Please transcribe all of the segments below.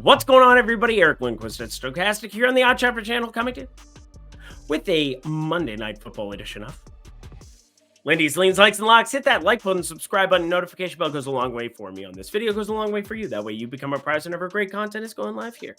What's going on, everybody? Eric Lindquist at Stochastic here on the OddsShopper channel, coming to you with a Monday Night Football edition of Lindy's Leans, Likes, and Locks. Hit that like button, subscribe button, notification bell goes a long way for me on this video, goes a long way for you. That way you become a prize whenever great content is going live here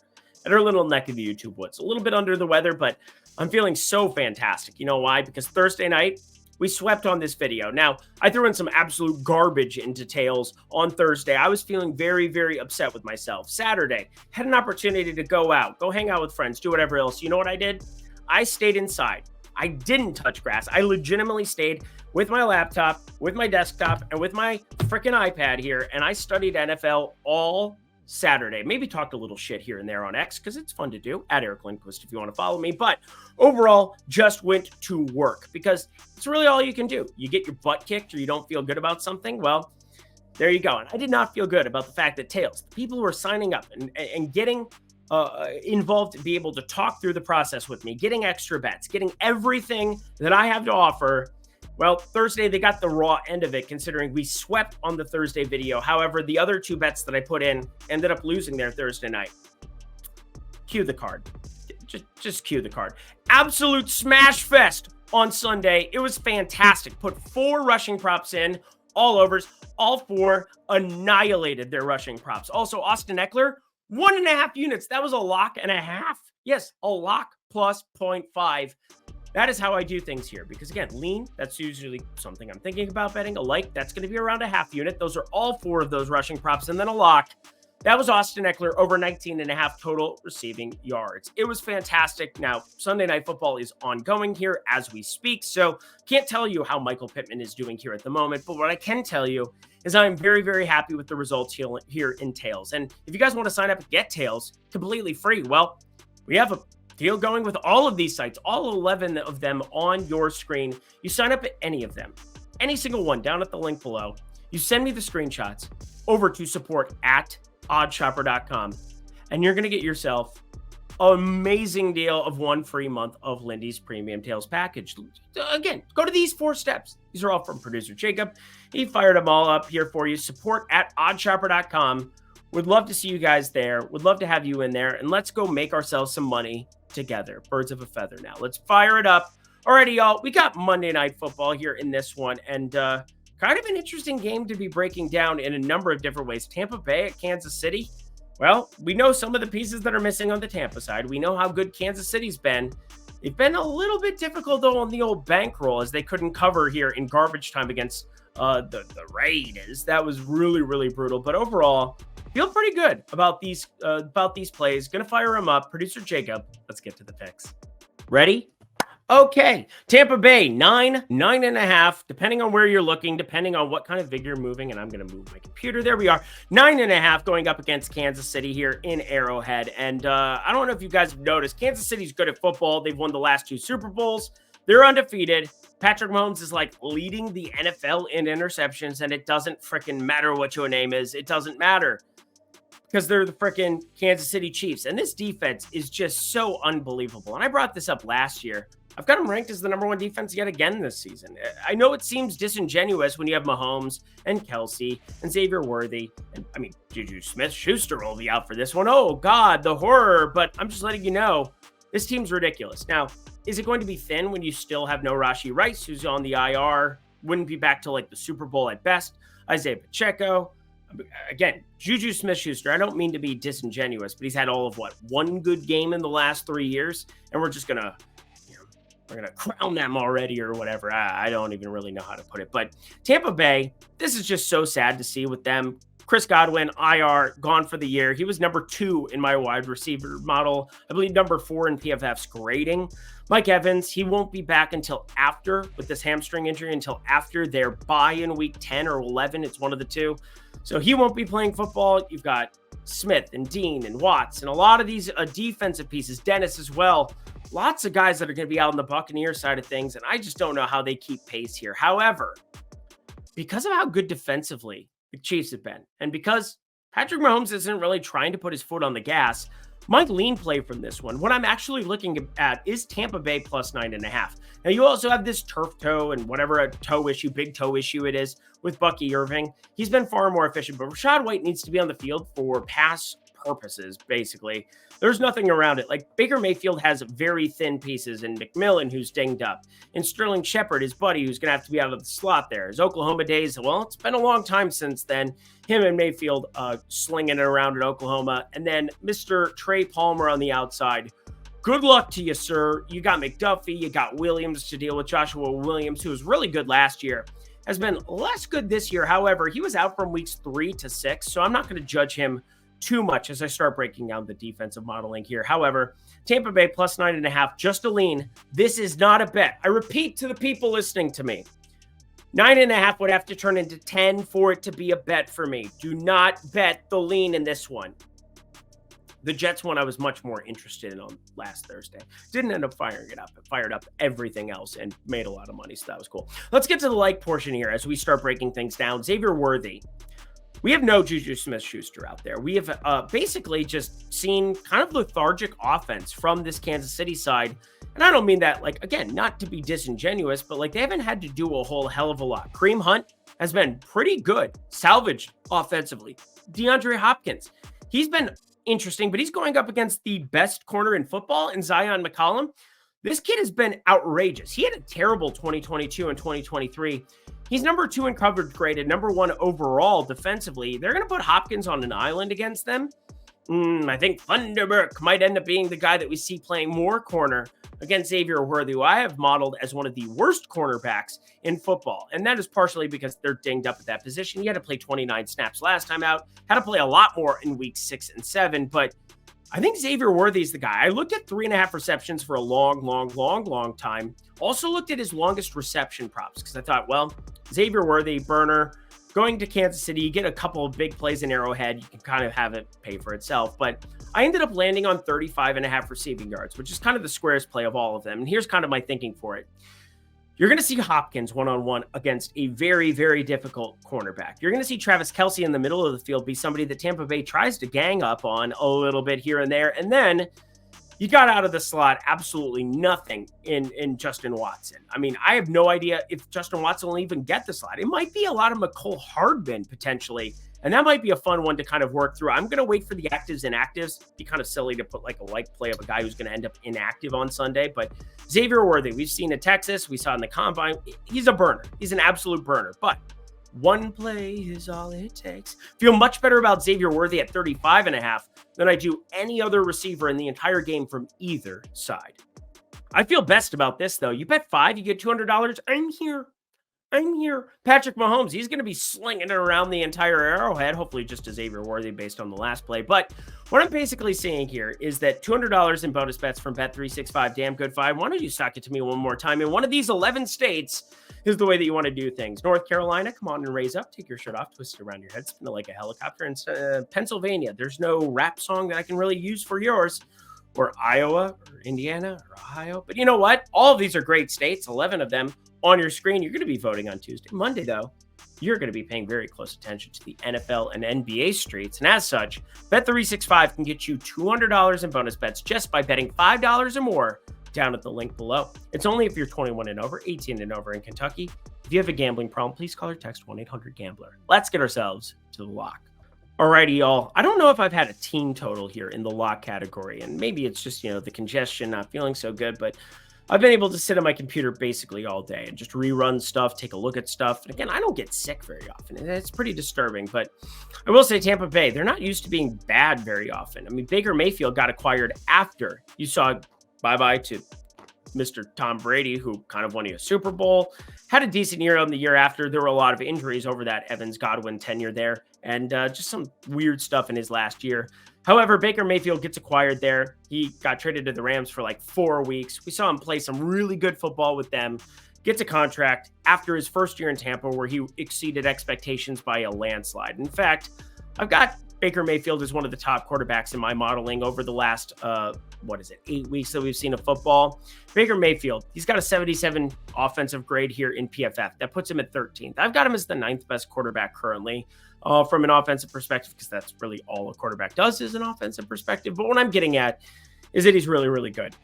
at our little neck of the YouTube woods. A little bit under the weather, but I'm feeling so fantastic. You know why? Because Thursday night, we swept on this video. Now, I threw in some absolute garbage into tails on Thursday. I was feeling very, very upset with myself. Saturday, had an opportunity to go out, go hang out with friends, do whatever else. You know what I did? I stayed inside. I didn't touch grass. I legitimately stayed with my laptop, with my desktop, and with my freaking iPad here, and I studied NFL all Saturday. Maybe talked a little shit here and there on X because it's fun to do, at Eric Lindquist if you want to follow me. But overall, just went to work because it's really all you can do. You get your butt kicked or you don't feel good about something. Well, there you go. And I did not feel good about the fact that tails, the people who are signing up and getting involved to be able to talk through the process with me, getting extra bets, getting everything that I have to offer. Well, Thursday, they got the raw end of it, considering we swept on the Thursday video. However, the other two bets that I put in ended up losing there Thursday night. Cue the card. Just cue the card. Absolute smash fest on Sunday. It was fantastic. Put 4 rushing props in, all overs. All 4 annihilated their rushing props. Also, Austin Eckler, 1.5 units. That was a lock and a half. Yes, a lock plus 0.5. That is how I do things here because, again, lean, that's usually something I'm thinking about betting. A like, that's going to be around a half unit. Those are all 4 of those rushing props. And then a lock, that was Austin Eckler over 19.5 total receiving yards. It was fantastic. Now, Sunday Night Football is ongoing here as we speak, so can't tell you how Michael Pittman is doing here at the moment. But what I can tell you is I'm very, very happy with the results here in Tails. And if you guys want to sign up and get Tails completely free, well, we have a deal going with all of these sites, all 11 of them on your screen. You sign up at any of them, any single one down at the link below. You send me the screenshots over to support@OddsShopper.com, and you're going to get yourself an amazing deal of 1 free month of Lindy's Premium Tails package. Again, go to these 4 steps. These are all from producer Jacob. He fired them all up here for you. Support@OddsShopper.com. Would love to see you guys there. Would love to have you in there, and let's go make ourselves some money together. Birds of a feather now. Let's fire it up. Alrighty, y'all. We got Monday Night Football here in this one, and kind of an interesting game to be breaking down in a number of different ways. Tampa Bay at Kansas City. Well, we know some of the pieces that are missing on the Tampa side. We know how good Kansas City's been. They've been a little bit difficult, though, on the old bankroll as they couldn't cover here in garbage time against the Raiders. That was really, really brutal. But overall, feel pretty good about these plays. Gonna fire them up. Producer Jacob, let's get to the picks. Ready? Okay. Tampa Bay, 9.5, depending on where you're looking, depending on what kind of vig you're moving. And I'm going to move my computer. There we are. 9.5 going up against Kansas City here in Arrowhead. And I don't know if you guys have noticed, Kansas City's good at football. They've won the last 2 Super Bowls. They're undefeated. Patrick Mahomes is like leading the NFL in interceptions, and it doesn't freaking matter what your name is. It doesn't matter because they're the freaking Kansas City Chiefs. And this defense is just so unbelievable. And I brought this up last year. I've got them ranked as the #1 defense yet again this season. I know it seems disingenuous when you have Mahomes and Kelsey and Xavier Worthy. And I mean, Juju Smith-Schuster will be out for this one. Oh, God, the horror. But I'm just letting you know, this team's ridiculous. Now, is it going to be thin when you still have no Rashee Rice, who's on the IR? Wouldn't be back to like the Super Bowl at best. Isaiah Pacheco. Again, Juju Smith-Schuster, I don't mean to be disingenuous, but he's had all of, 1 good game in the last 3 years. And we're just going to, we're going to crown them already or whatever. I don't even really know how to put it. But Tampa Bay, this is just so sad to see with them. Chris Godwin, IR, gone for the year. He was number 2 in my wide receiver model. I believe number 4 in PFF's grading. Mike Evans, he won't be back until after, with this hamstring injury, until after their bye in week 10 or 11. It's one of the 2. So he won't be playing football. You've got Smith and Dean and Watts and a lot of these defensive pieces, Dennis as well. Lots of guys that are going to be out on the Buccaneers side of things, and I just don't know how they keep pace here. However, because of how good defensively the Chiefs have been, and because Patrick Mahomes isn't really trying to put his foot on the gas, my lean play from this one, what I'm actually looking at is Tampa Bay plus 9.5. Now, you also have this turf toe and whatever a toe issue, big toe issue it is with Bucky Irving. He's been far more efficient, but Rachaad White needs to be on the field for pass purposes, basically. There's nothing around it. Like, Baker Mayfield has very thin pieces in McMillan, who's dinged up, and Sterling Shepard, his buddy, who's going to have to be out of the slot there. His Oklahoma days, well, it's been a long time since then. Him and Mayfield slinging it around in Oklahoma. And then Mr. Trey Palmer on the outside. Good luck to you, sir. You got McDuffie, you got Williams to deal with. Joshua Williams, who was really good last year, has been less good this year. However, he was out from weeks 3 to 6, so I'm not going to judge him too much as I start breaking down the defensive modeling here. However, Tampa Bay plus 9.5, just a lean. This is not a bet. I repeat to the people listening to me, 9.5 would have to turn into 10 for it to be a bet for me. Do not bet the lean in this one. The Jets one I was much more interested in on last Thursday. Didn't end up firing it up. It fired up everything else and made a lot of money, so that was cool. Let's get to the like portion here as we start breaking things down. Xavier Worthy. We have no Juju Smith-Schuster out there. We have basically just seen kind of lethargic offense from this Kansas City side. And I don't mean that, like, again, not to be disingenuous, but like they haven't had to do a whole hell of a lot. Kareem Hunt has been pretty good, salvaged offensively. DeAndre Hopkins, he's been interesting, but he's going up against the best corner in football in Zion McCollum. This kid has been outrageous. He had a terrible 2022 and 2023. He's number 2 in coverage graded, number 1 overall defensively. They're going to put Hopkins on an island against them. I think Thunderberg might end up being the guy that we see playing more corner against Xavier Worthy, who I have modeled as one of the worst cornerbacks in football. And that is partially because they're dinged up at that position. He had to play 29 snaps last time out, had to play a lot more in weeks 6 and 7. But I think Xavier Worthy is the guy. I looked at 3.5 receptions for a long time. Also looked at his longest reception props because I thought, well, Xavier Worthy, burner, going to Kansas City, you get a couple of big plays in Arrowhead, you can kind of have it pay for itself. But I ended up landing on 35.5 receiving yards, which is kind of the squarest play of all of them. And here's kind of my thinking for it. You're going to see Hopkins one-on-one against a very, very difficult cornerback. You're going to see Travis Kelce in the middle of the field be somebody that Tampa Bay tries to gang up on a little bit here and there. And then you got out of the slot absolutely nothing in Justin Watson. I mean, I have no idea if Justin Watson will even get the slot. It might be a lot of McCole Hardman potentially, and that might be a fun one to kind of work through. I'm going to wait for the actives and inactives. It'd be kind of silly to put like a like play of a guy who's going to end up inactive on Sunday. But Xavier Worthy, we've seen at Texas, we saw in the combine. He's a burner. He's an absolute burner. But one play is all it takes. Feel much better about Xavier Worthy at 35.5 than I do any other receiver in the entire game from either side. I feel best about this, though. You bet 5, you get $200. I'm here. Patrick Mahomes, he's going to be slinging it around the entire Arrowhead, hopefully just as Xavier Worthy based on the last play. But what I'm basically saying here is that $200 in bonus bets from Bet365, damn good 5. Why don't you sock it to me one more time? In one of these 11 states is the way that you want to do things. North Carolina, come on and raise up. Take your shirt off, twist it around your head, spin it like a helicopter. And Pennsylvania, there's no rap song that I can really use for yours. Or Iowa, or Indiana, or Ohio. But you know what? All of these are great states, 11 of them on your screen. You're going to be voting on Tuesday. Monday, though, you're going to be paying very close attention to the NFL and NBA streets. And as such, Bet365 can get you $200 in bonus bets just by betting $5 or more down at the link below. It's only if you're 21 and over, 18 and over in Kentucky. If you have a gambling problem, please call or text 1-800-GAMBLER. Let's get ourselves to the lock. Alrighty, y'all. I don't know if I've had a team total here in the lock category, and maybe it's just, the congestion, not feeling so good, but I've been able to sit on my computer basically all day and just rerun stuff, take a look at stuff. And again, I don't get sick very often, and it's pretty disturbing, but I will say Tampa Bay, they're not used to being bad very often. I mean, Baker Mayfield got acquired after you saw bye-bye to Mr. Tom Brady, who kind of won you a Super Bowl, had a decent year on the year after. There were a lot of injuries over that Evans-Godwin tenure there, and just some weird stuff in his last year. However, Baker Mayfield gets acquired there. He got traded to the Rams for like 4 weeks. We saw him play some really good football with them, gets a contract after his first year in Tampa where he exceeded expectations by a landslide. In fact, I've got Baker Mayfield as one of the top quarterbacks in my modeling over the last, 8 weeks that we've seen of football. Baker Mayfield, he's got a 77 offensive grade here in PFF. That puts him at 13th. I've got him as the 9th best quarterback currently from an offensive perspective, because that's really all a quarterback does is an offensive perspective. But what I'm getting at is that he's really, really good.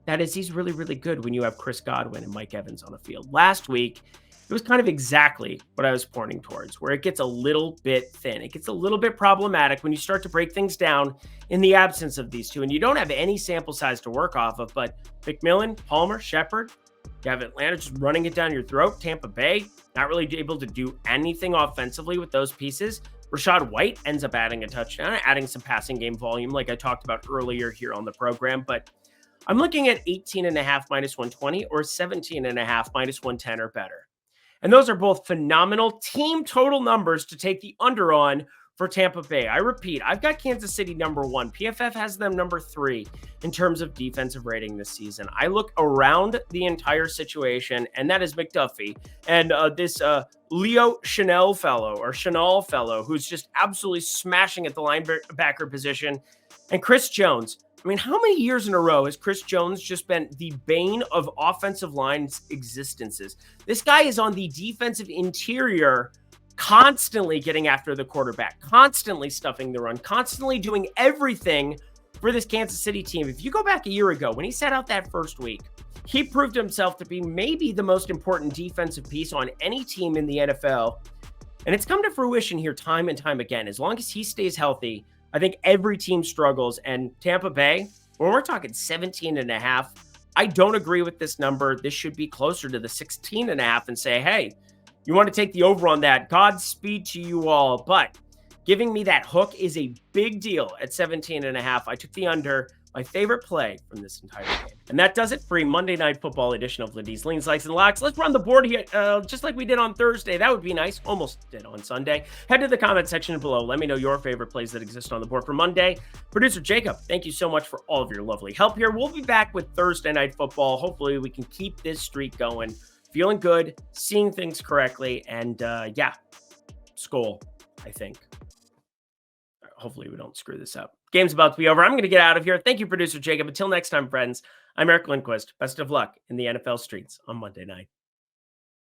That is, he's really, really good when you have Chris Godwin and Mike Evans on the field. Last week, It was kind of exactly what I was pointing towards, where it gets a little bit thin. It gets a little bit problematic when you start to break things down in the absence of these two, and you don't have any sample size to work off of. But McMillan, Palmer, Shepard, you have Atlanta just running it down your throat. Tampa Bay, not really able to do anything offensively with those pieces. Rashad White ends up adding a touchdown, adding some passing game volume, like I talked about earlier here on the program. But I'm looking at 18.5 minus 120 or 17.5 minus 110 or better. And those are both phenomenal team total numbers to take the under on for Tampa Bay. I repeat, I've got Kansas City number 1. PFF has them number 3 in terms of defensive rating this season. I look around the entire situation, and that is McDuffie and this Leo Chanel fellow, who's just absolutely smashing at the linebacker position, and Chris Jones. I mean, how many years in a row has Chris Jones just been the bane of offensive line's existences? This guy is on the defensive interior, constantly getting after the quarterback, constantly stuffing the run, constantly doing everything for this Kansas City team. If you go back a year ago, when he sat out that first week, he proved himself to be maybe the most important defensive piece on any team in the NFL. And it's come to fruition here time and time again. As long as he stays healthy, I think every team struggles. And Tampa Bay, when we're talking 17.5, I don't agree with this number. This should be closer to the 16.5 and say, hey, you want to take the over on that? Godspeed to you all. But giving me that hook is a big deal at 17.5. I took the under, my favorite play from this entire game. And that does it for a Monday Night Football edition of Lindy's Leans, Likes, and Locks. Let's run the board here just like we did on Thursday. That would be nice. Almost did on Sunday. Head to the comment section below. Let me know your favorite plays that exist on the board for Monday. Producer Jacob, thank you so much for all of your lovely help here. We'll be back with Thursday Night Football. Hopefully we can keep this streak going. Feeling good, seeing things correctly, and yeah, Skol, I think. Hopefully we don't screw this up. Game's about to be over. I'm going to get out of here. Thank you, Producer Jacob. Until next time, friends, I'm Eric Lindquist. Best of luck in the NFL streets on Monday night.